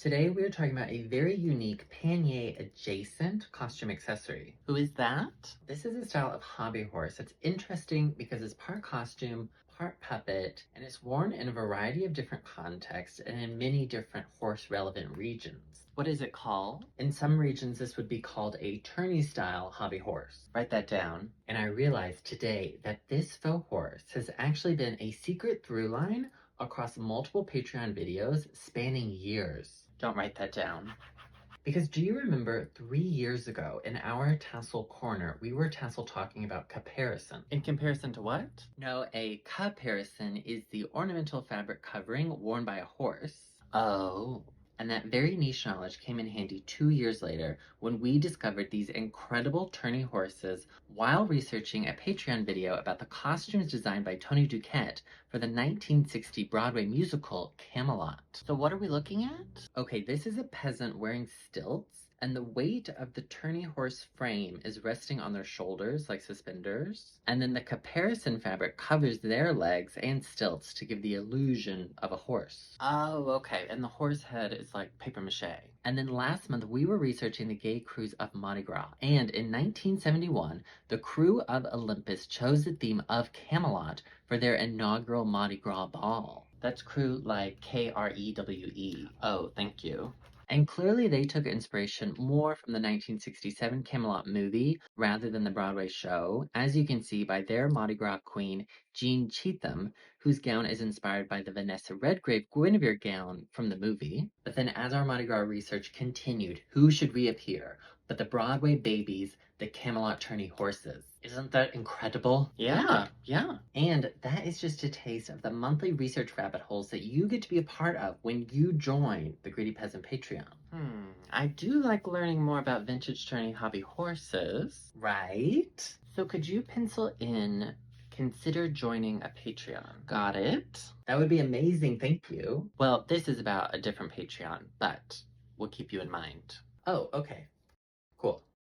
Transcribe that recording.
Today we are talking about a very unique pannier adjacent costume accessory. Who is that? This is a style of hobby horse. It's interesting because it's part costume, part puppet, and it's worn in a variety of different contexts and in many different horse relevant regions. What is it called? In some regions, this would be called a tourney style hobby horse. Write that down. And I realized today that this faux horse has actually been a secret through line across multiple Patreon videos spanning years. Don't write that down. Because do you remember 3 years ago in our tassel corner, we were tassel talking about caparison? In comparison to what? No, a caparison is the ornamental fabric covering worn by a horse. Oh. And that very niche knowledge came in handy 2 years later when we discovered these incredible tourney horses while researching a Patreon video about the costumes designed by Tony Duquette for the 1960 Broadway musical Camelot. So what are we looking at? Okay, this is a peasant wearing stilts, and the weight of the tourney horse frame is resting on their shoulders like suspenders. And then the caparison fabric covers their legs and stilts to give the illusion of a horse. Oh, okay. And the horse head is like paper mache. And then last month we were researching the gay cruise of Mardi Gras. And in 1971, the crew of Olympus chose the theme of Camelot for their inaugural Mardi Gras ball. That's crew like Krewe. Oh, thank you. And clearly they took inspiration more from the 1967 Camelot movie rather than the Broadway show, as you can see by their Mardi Gras queen, Jean Cheatham, whose gown is inspired by the Vanessa Redgrave Guinevere gown from the movie. But then as our Mardi Gras research continued, who should reappear but the Broadway babies, the Camelot tourney horses. Isn't that incredible? Yeah. And that is just a taste of the monthly research rabbit holes that you get to be a part of when you join the Greedy Peasant Patreon. I do like learning more about vintage tourney hobby horses. Right? So could you pencil in consider joining a Patreon? Got it. That would be amazing, thank you. Well, this is about a different Patreon, but we'll keep you in mind. Oh, okay. Cool.